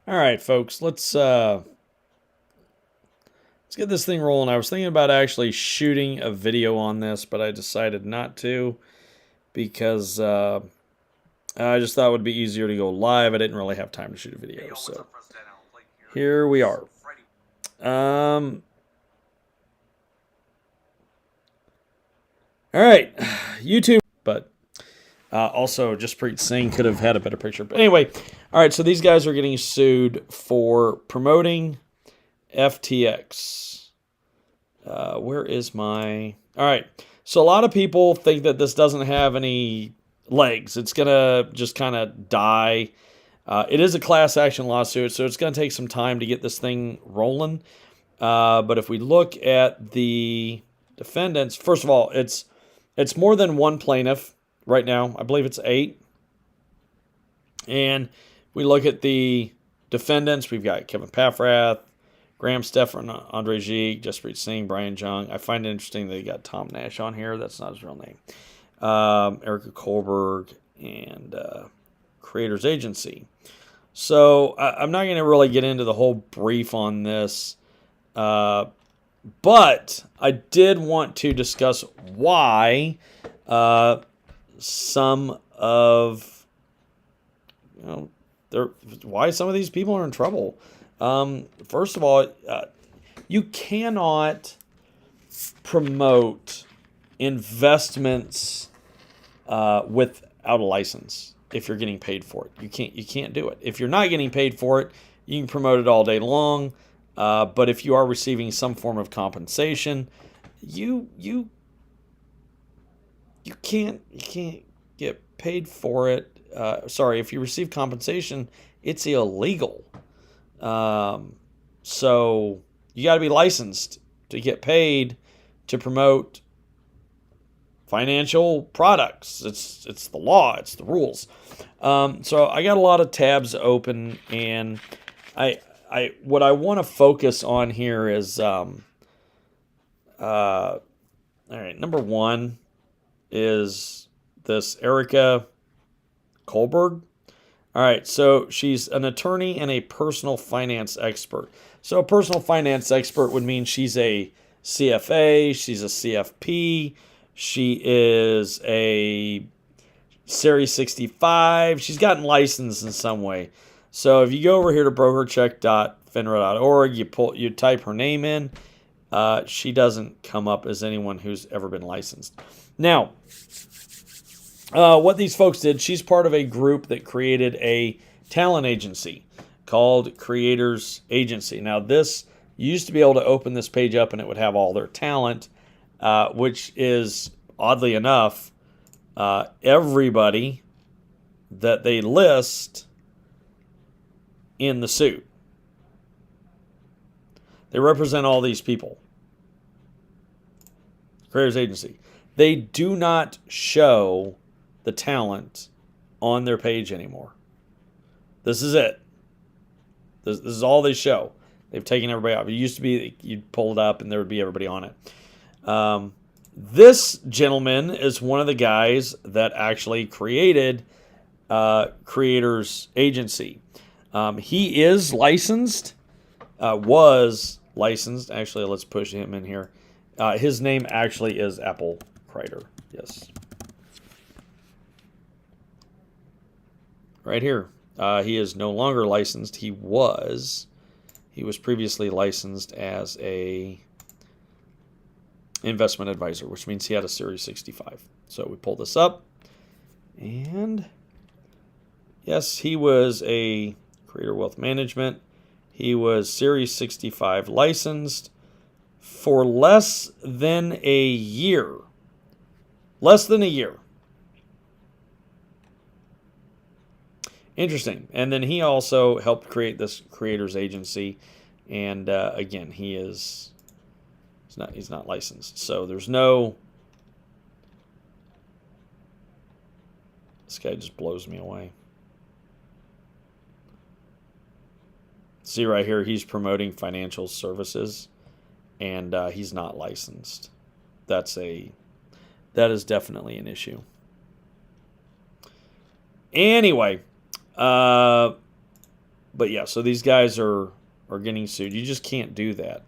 All right, folks, let's get this thing rolling. I was thinking about actually shooting a video on this, but I decided not to because I just thought it would be easier to go live. I didn't really have time to shoot a video, so here we are. All right, YouTube, but also Jaspreet Singh could have had a better picture. But anyway, all right, so these guys are getting sued for promoting FTX. Where is my... All right, so a lot of people think that this doesn't have any legs. It's going to just kind of die. It is a class action lawsuit, so it's going to take some time to get this thing rolling. But if we look at the defendants, first of all, it's more than one plaintiff right now. I believe it's 8. And we look at the defendants. We've got Kevin Paffrath, Graham Stephan, Andre Jikh, Jaspreet Singh, Brian Jung. I find it interesting they got Tom Nash on here. That's not his real name. Erica Kohlberg and Creators Agency. So I'm not going to really get into the whole brief on this. But I did want to discuss why some of why some of these people are in trouble. First of all, you cannot promote investments without a license if you're getting paid for it. You can't do it. If you're not getting paid for it, you can promote it all day long. But if you are receiving some form of compensation, you can't get paid for it. Sorry, if you receive compensation, it's illegal. So you got to be licensed to get paid to promote financial products. It's the law. It's the rules. So I got a lot of tabs open, and what I want to focus on here is, all right, number one is this Erica Kohlberg. All right, so she's an attorney and a personal finance expert. So a personal finance expert would mean she's a CFA, she's a CFP, she is a Series 65, she's gotten licensed in some way. So if you go over here to brokercheck.finra.org, you type her name in, she doesn't come up as anyone who's ever been licensed. Now, what these folks did, she's part of a group that created a talent agency called Creators Agency. Now, this used to be able to open this page up and it would have all their talent, which is, oddly enough, everybody that they list in the suit. They represent all these people. Creators Agency. They do not show the talent on their page anymore. This is it. This is all they show. They've taken everybody off. It used to be you'd pull it up and there would be everybody on it. This gentleman is one of the guys that actually created Creators Agency. He is licensed, was licensed. Actually, let's push him in here. His name actually is Apple Kreider. Yes. Right here. He is no longer licensed. He was previously licensed as a investment advisor, which means he had a Series 65. So we pull this up, and yes, he was a Creator Wealth Management. He was Series 65 licensed for less than a year. Less than a year. Interesting. And then he also helped create this Creators Agency. And again, he's not licensed. So there's no... This guy just blows me away. See right here, he's promoting financial services, and he's not licensed. That is definitely an issue. Anyway, but yeah, so these guys are getting sued. You just can't do that.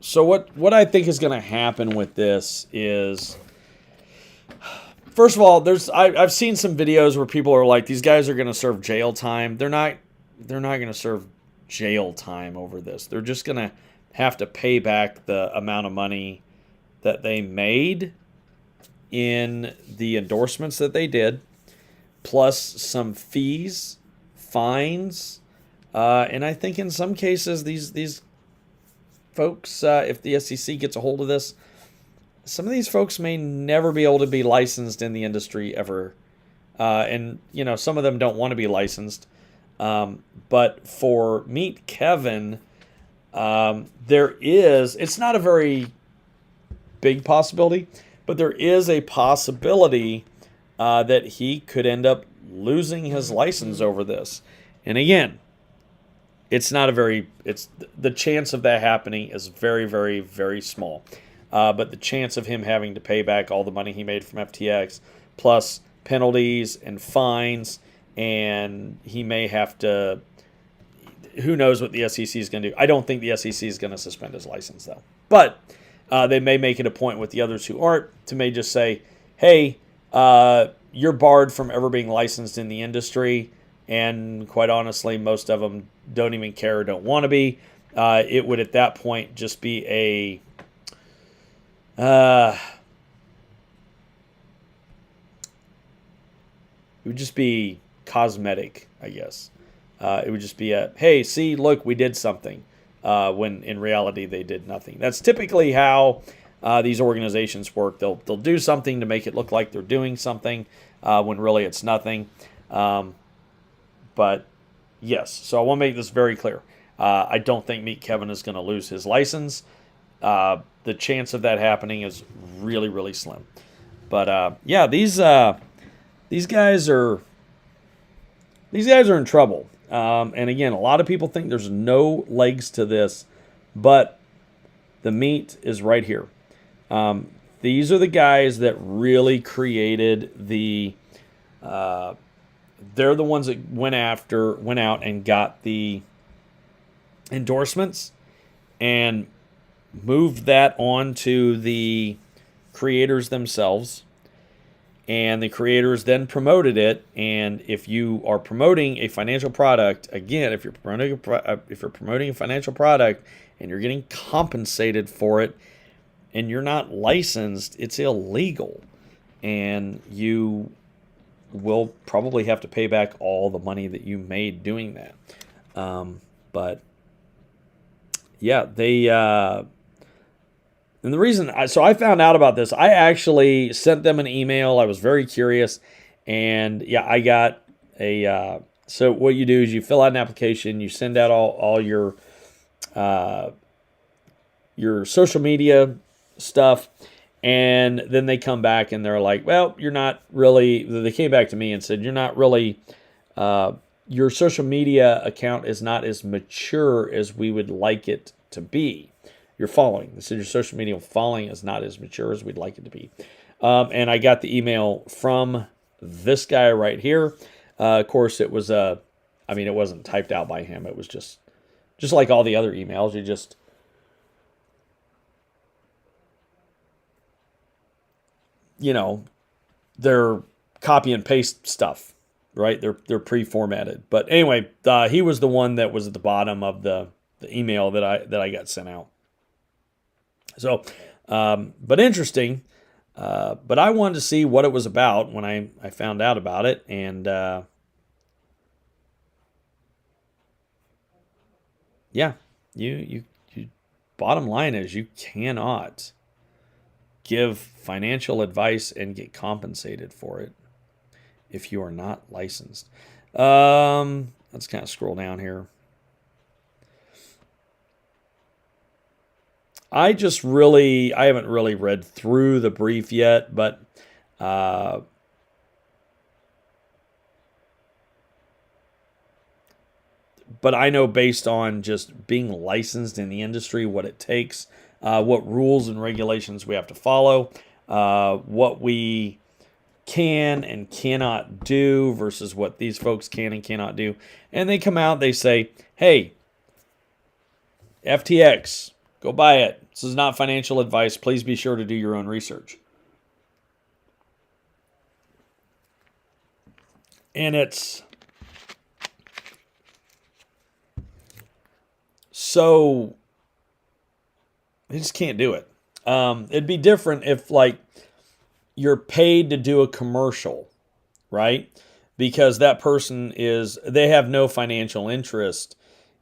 So what I think is going to happen with this is, first of all, I've seen some videos where people are like, these guys are going to serve jail time. They're not going to serve jail time over this. They're just going to have to pay back the amount of money that they made in the endorsements that they did, plus some fees, fines, and I think in some cases these folks, if the SEC gets a hold of this, some of these folks may never be able to be licensed in the industry ever, and some of them don't want to be licensed. But for Meet Kevin, it's not a very big possibility, but there is a possibility that he could end up losing his license over this. And again, it's the chance of that happening is very, very, very small. But the chance of him having to pay back all the money he made from FTX, plus penalties and fines, and he may have to, who knows what the SEC is going to do. I don't think the SEC is going to suspend his license, though. But they may make it a point with the others who aren't to may just say, hey, you're barred from ever being licensed in the industry. And quite honestly, most of them don't even care or don't want to be. It would at that point just be it would just be cosmetic, I guess. It would just be hey, see, look, we did something, when in reality they did nothing. That's typically how these organizations work. They'll do something to make it look like they're doing something, when really it's nothing. But yes, so I want to make this very clear. I don't think Meet Kevin is going to lose his license. The chance of that happening is really, really slim. But yeah, these guys are in trouble. And again, a lot of people think there's no legs to this, but the meat is right here. These are the guys that really created the. They're the ones that went out and got the endorsements and moved that on to the creators themselves. And the creators then promoted it. And if you are promoting a financial product, again, if you're promoting a financial product and you're getting compensated for it and you're not licensed, it's illegal. And you will probably have to pay back all the money that you made doing that. But yeah, they and the reason I found out about this, I actually sent them an email. I was very curious, and yeah, I got a. So what you do is you fill out an application, you send out all your social media stuff. And then they come back and they're like, well, you're not really, they came back to me and said, you're not really, your social media account is not as mature as we would like it to be. Your following. They said your social media following is not as mature as we'd like it to be. And I got the email from this guy right here. Of course, it was, it wasn't typed out by him. It was just like all the other emails. They're copy and paste stuff, right? They're pre-formatted. But anyway, he was the one that was at the bottom of the email that I got sent out. So, but interesting. But I wanted to see what it was about when I found out about it. And yeah, you bottom line is you cannot give financial advice and get compensated for it if you are not licensed. Let's kind of scroll down here. I haven't really read through the brief yet, but I know based on just being licensed in the industry, what it takes, what rules and regulations we have to follow, what we can and cannot do versus what these folks can and cannot do. And they come out, they say, hey, FTX, go buy it. This is not financial advice. Please be sure to do your own research. And it's so they just can't do it. It'd be different if, like, you're paid to do a commercial, right? Because that person they have no financial interest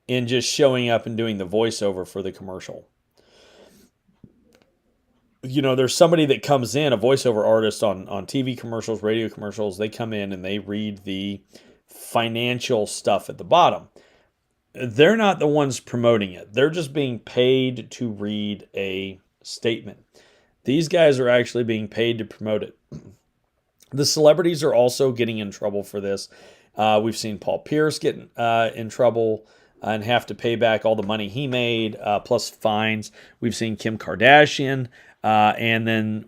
in just showing up and doing the voiceover for the commercial. You know, there's somebody that comes in, a voiceover artist on TV commercials, radio commercials. They come in and they read the financial stuff at the bottom. They're not the ones promoting it. They're just being paid to read a statement. These guys are actually being paid to promote it. The celebrities are also getting in trouble for this. We've seen Paul Pierce get in trouble and have to pay back all the money he made, plus fines. We've seen Kim Kardashian. And then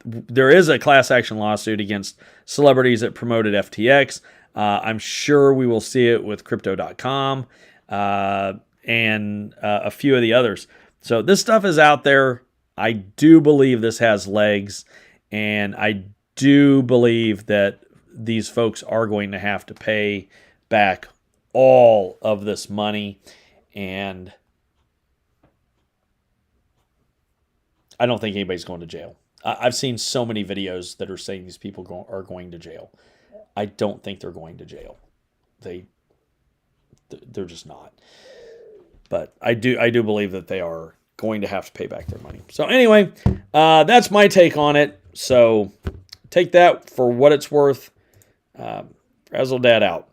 there is a class action lawsuit against celebrities that promoted FTX. I'm sure we will see it with Crypto.com and a few of the others. So this stuff is out there. I do believe this has legs, and I do believe that these folks are going to have to pay back all of this money, and I don't think anybody's going to jail. I've seen so many videos that are saying these people are going to jail. I don't think they're going to jail. They're just not. But I do believe that they are going to have to pay back their money. So anyway, that's my take on it. So take that for what it's worth. Razzle Dad out.